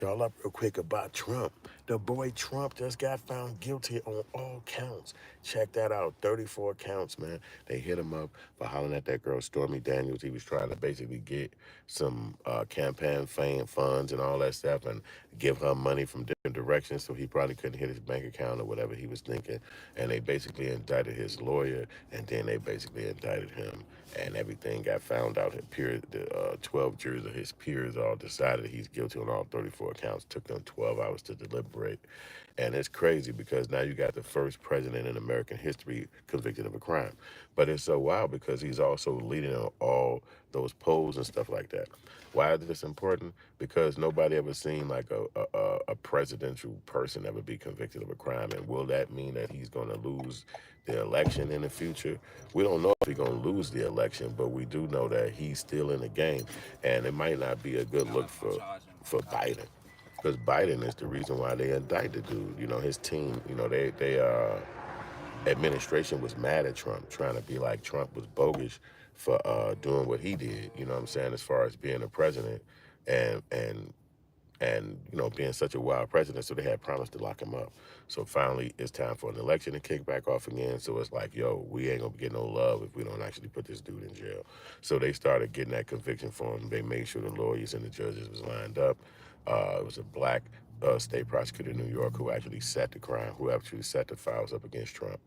y'all up real quick about Trump. The boy Trump just got found guilty on all counts. Check that out, 34 counts, man. They hit him up for hollering at that girl Stormy Daniels. He was trying to basically get some campaign funds and all that stuff and give her money from different directions, so he probably couldn't hit his bank account or whatever he was thinking. And they basically indicted his lawyer, and then they basically indicted him. And everything got found out. The 12 jurors of his peers all decided he's guilty on all 34 counts. Took them 12 hours to deliberate. And it's crazy because now you got the first president in American history convicted of a crime. But it's so wild because he's also leading on all those polls and stuff like that. Why is this important? Because nobody ever seen like a presidential person ever be convicted of a crime. And will that mean that he's going to lose the election in the future? We don't know if he's going to lose the election, but we do know that he's still in the game. And it might not be a good look for Biden, because Biden is the reason why they indicted the dude. You know, his team, you know, they administration was mad at Trump, trying to be like Trump was bogus for doing what he did, you know what I'm saying, as far as being a president and and you know, being such a wild president. So they had promised to lock him up. So finally it's time for an election to kick back off again. So it's like, yo, we ain't gonna get no love if we don't actually put this dude in jail. So they started getting that conviction for him. They made sure the lawyers and the judges was lined up. It was a black state prosecutor in New York who actually set the crime, who actually set the files up against Trump.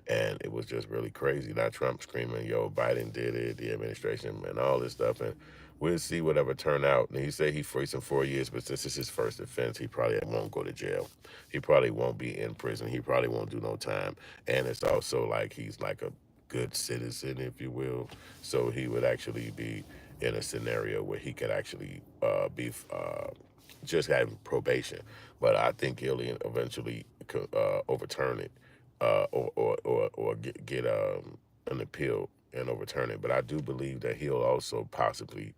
And it was just really crazy. Now Trump screaming, yo, Biden did it, the administration, and all this stuff. And we'll see whatever turn out. And he said he's facing 4 years, but since it's his first offense, he probably won't go to jail. He probably won't be in prison. He probably won't do no time. And it's also like he's like a good citizen, if you will. So he would actually be in a scenario where he could actually be just having probation. But I think he'll eventually overturn it or get an appeal and overturn it. But I do believe that he'll also possibly,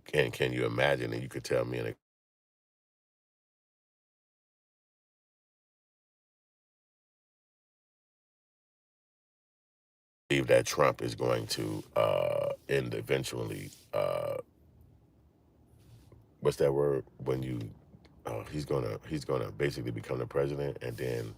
can you imagine? And you could tell me in a believe that Trump is going to end eventually. What's that word when you? He's gonna basically become the president, and then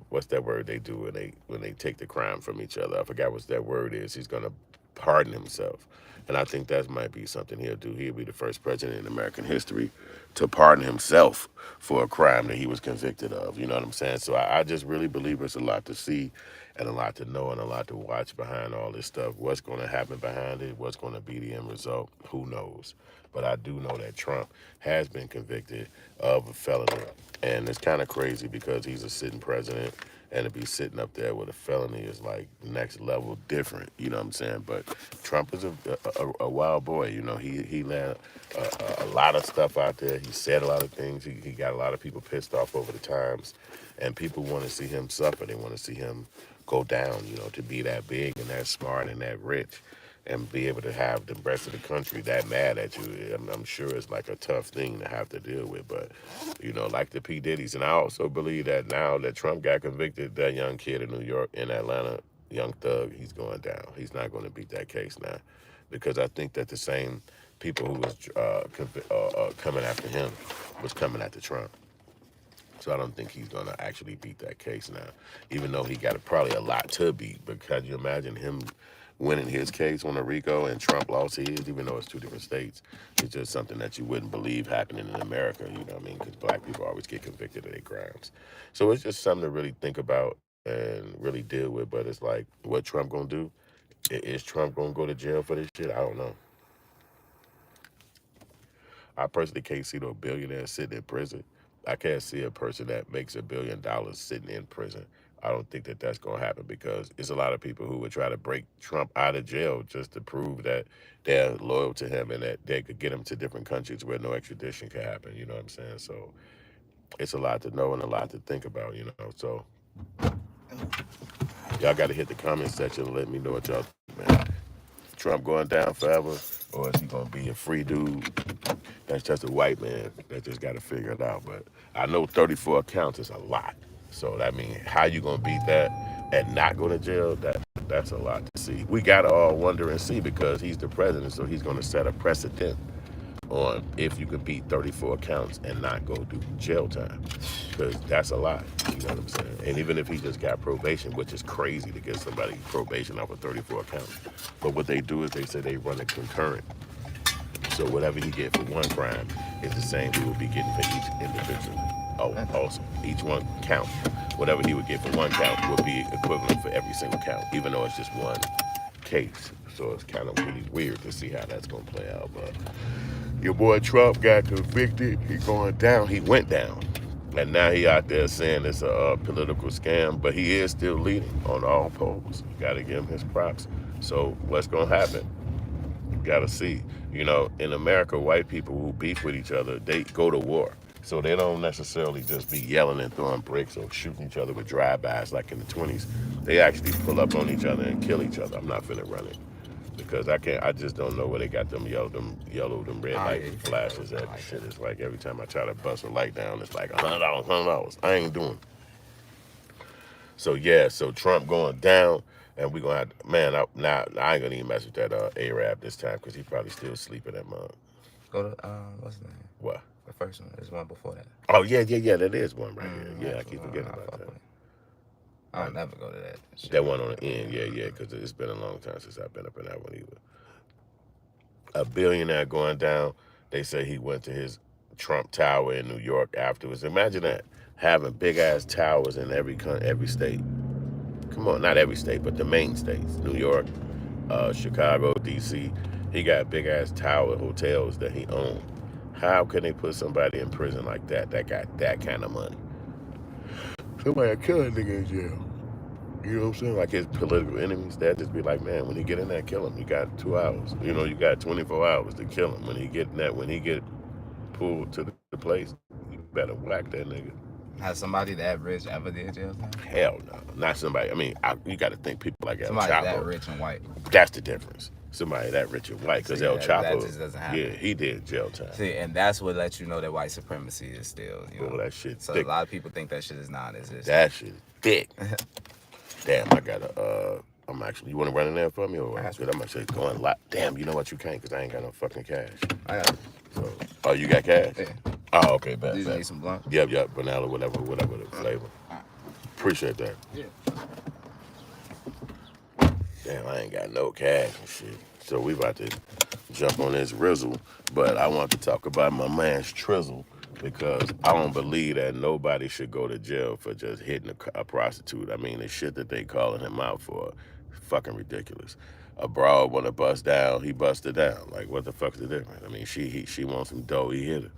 what's that word they do when they take the crime from each other? I forgot what that word is. He's gonna pardon himself, and I think that might be something he'll do. He'll be the first president in American history to pardon himself for a crime that he was convicted of. You know what I'm saying? So I just really believe it's a lot to see and a lot to know and a lot to watch behind all this stuff. What's going to happen behind it? What's going to be the end result? Who knows? But I do know that Trump has been convicted of a felony. And it's kind of crazy because he's a sitting president, and to be sitting up there with a felony is like next level different. You know what I'm saying? But Trump is a wild boy. You know, he let a lot of stuff out there. He said a lot of things. He got a lot of people pissed off over the times, and people want to see him suffer. They want to see him go down. You know, to be that big and that smart and that rich, and be able to have the rest of the country that mad at you. I'm sure it's like a tough thing to have to deal with, but you know, like the P. Diddy's. And I also believe that now that Trump got convicted, that young kid in New York, in Atlanta, young thug, he's going down. He's not going to beat that case now, because I think that the same people who was coming after him was coming after Trump. So I don't think he's going to actually beat that case now, even though he got probably a lot to beat. But can you imagine him winning his case on a RICO and Trump lost his, even though it's two different states? It's just something that you wouldn't believe happening in America, you know what I mean? Because black people always get convicted of their crimes. So it's just something to really think about and really deal with. But it's like, what Trump going to do? Is Trump going to go to jail for this shit? I don't know. I personally can't see no billionaire sitting in prison. I can't see a person that makes $1 billion sitting in prison. I don't think that that's going to happen, because it's a lot of people who would try to break Trump out of jail just to prove that they're loyal to him and that they could get him to different countries where no extradition can happen. You know what I'm saying? So it's a lot to know and a lot to think about, you know. So y'all got to hit the comment section and let me know what y'all think, man. Trump going down forever, or is he going to be a free dude? That's just a white man that just got to figure it out. But I know 34 counts is a lot. So that means how you gonna beat that and not go to jail? That's a lot to see. We gotta all wonder and see, because he's the president, so he's gonna set a precedent. on if you could beat 34 counts and not go do jail time, because that's a lot. You know what I'm saying? And even if he just got probation, which is crazy to get somebody probation off of 34 counts, but what they do is they say they run it concurrent. So whatever he get for one crime is the same he would be getting for each individual. Oh, awesome. Each one count. Whatever he would get for one count would be equivalent for every single count, even though it's just one case. So it's kind of really weird to see how that's going to play out. But your boy Trump got convicted. He going down. He went down. And now he out there saying it's a political scam, but he is still leading on all polls. You got to give him his props. So what's going to happen? Got to see. You know, in America, white people who beef with each other, they go to war. So they don't necessarily just be yelling and throwing bricks or shooting each other with drive-bys like in the 20s. They actually pull up on each other and kill each other. I'm not finna run it because I can't. I just don't know where they got them yellow, them red light flashes at. Shit, it's like every time I try to bust a light down, it's like $100, $100. I ain't doing it. So yeah, so Trump going down, and we gonna have man. Now I ain't gonna even mess with that Arab this time because he probably still sleeping that mug. Go to what's the name? What? The first one. There's one before that. Oh yeah. That is one right here. Yeah, I keep forgetting about that. I'll never go to that. Shit. That one on the end, yeah, because it's been a long time since I've been up in that one either. A billionaire going down. They say he went to his Trump Tower in New York afterwards. Imagine that, having big ass towers in every state. Come on, not every state, but the main states: New York, Chicago, D.C. He got big ass tower hotels that he owned. How can they put somebody in prison like that got that kind of money? Somebody kill a nigga in jail. You know what I'm saying? Like his political enemies, that just be like, man, when he get in there, kill him. You got 2 hours. You know, you got 24 hours to kill him. When he get pulled to the place, you better whack that nigga. Has somebody that rich ever did jail time? Hell no, not somebody. I mean, you got to think people like El Somebody Chapo. that rich and white. That's the difference. Somebody that rich and white, because El Chapo, that just doesn't happen. Yeah, he did jail time. See, and that's what lets you know that white supremacy is still, you know. Oh, that shit so thick. A lot of people think that shit is non-existent. That shit is thick. Damn, I gotta. I'm actually. You want to run in there for me, or I'm actually going lot. Damn, you know what? You can't, because I ain't got no fucking cash. I got it. So, oh, you got cash? Yeah. Oh, okay, bad. Do you need some blunt? Yep, vanilla, whatever the flavor. Appreciate that. Yeah. Damn, I ain't got no cash and shit. So we about to jump on this rizzle, but I want to talk about my man's Trizzle, because I don't believe that nobody should go to jail for just hitting a prostitute. I mean, the shit that they calling him out for, fucking ridiculous. A broad want to bust down, he busted down. Like, what the fuck's the difference? I mean, she wants some dough, he hit her.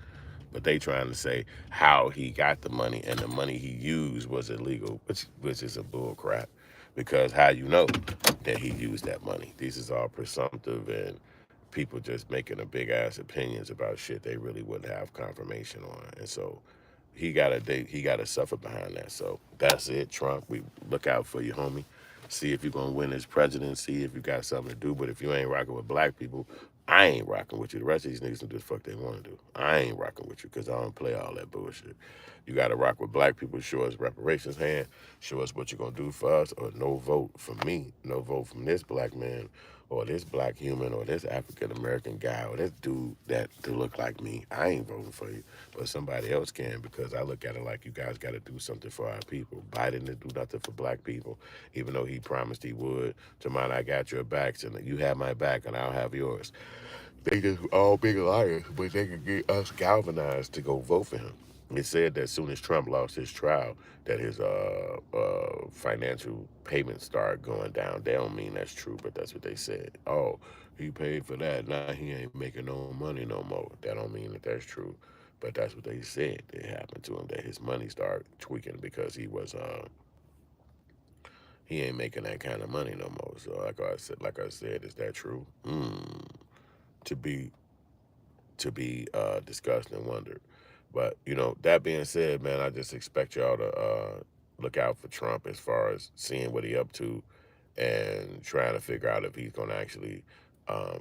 But they trying to say how he got the money and the money he used was illegal, which is a bull crap. Because how you know that he used that money? These is all presumptive and people just making a big ass opinions about shit they really wouldn't have confirmation on. And so he gotta suffer behind that. So that's it, Trump. We look out for you, homie. See if you're gonna win this presidency, if you got something to do. But if you ain't rocking with black people, I ain't rocking with you. The rest of these niggas can do the fuck they want to do. I ain't rocking with you because I don't play all that bullshit. You got to rock with black people. Show us reparations hand. Show us what you're going to do for us, or no vote for me. No vote from this black man or this black human or this African-American guy or this dude that to look like me. I ain't voting for you, but somebody else can, because I look at it like you guys got to do something for our people. Biden didn't do nothing for black people, even though he promised he would. Tomorrow I got your backs and you have my back and I'll have yours. They just all big liars, but they can get us galvanized to go vote for him. It said that as soon as Trump lost his trial, that his financial payments started going down. They don't mean that's true, but that's what they said. Oh, he paid for that. Now he ain't making no money no more. That don't mean that that's true, but that's what they said. It happened to him, that his money started tweaking because he ain't making that kind of money no more. So like I said, is that true? To be discussed and wondered. But that being said, man, I just expect y'all to look out for Trump as far as seeing what he up to and trying to figure out if he's going to actually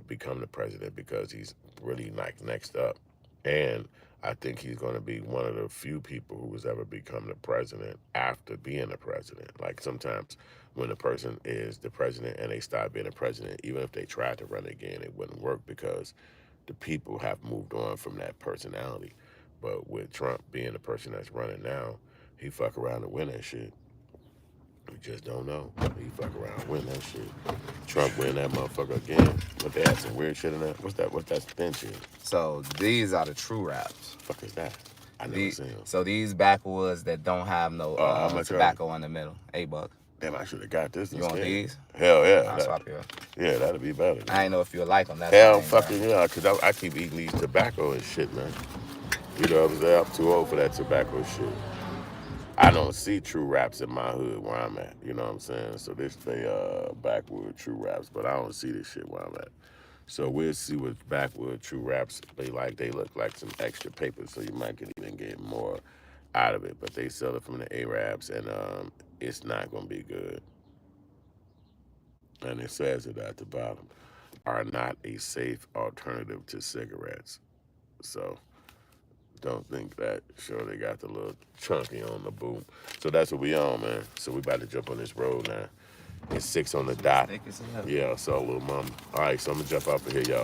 become the president, because he's really like next up. And I think he's going to be one of the few people who has ever become the president after being a president. Like sometimes when a person is the president and they stop being a president, even if they tried to run again, it wouldn't work because the people have moved on from that personality. But with Trump being the person that's running now, he fuck around and win that shit. We just don't know. He fuck around and win that shit. Trump win that motherfucker again. But they had some weird shit in that. What's that? What's that thin shit? So these are the true raps. Fuck is that? I never seen them. So these backwoods that don't have no how much tobacco in the middle, $8. Damn, I should have got this. You want these? Hell yeah. I'll swap you. Yeah, that'd be better. I ain't know if you would like them. That's hell fucking yeah, cause I keep eating these tobacco and shit, man. You know what I'm saying? I'm too old for that tobacco shit. I don't see true raps in my hood where I'm at. You know what I'm saying? So this they backwood true raps, but I don't see this shit where I'm at. So we'll see what backwood true raps they like. They look like some extra paper, so you might even get more out of it. But they sell it from the Arabs, and it's not gonna be good. And it says it at the bottom, are not a safe alternative to cigarettes. So don't think that. Sure, they got the little chunky on the boom. So that's what we on, man. So we about to jump on this road now. It's 6 on the dot. Yeah, so little mama. All right, so I'm gonna jump off of here, y'all.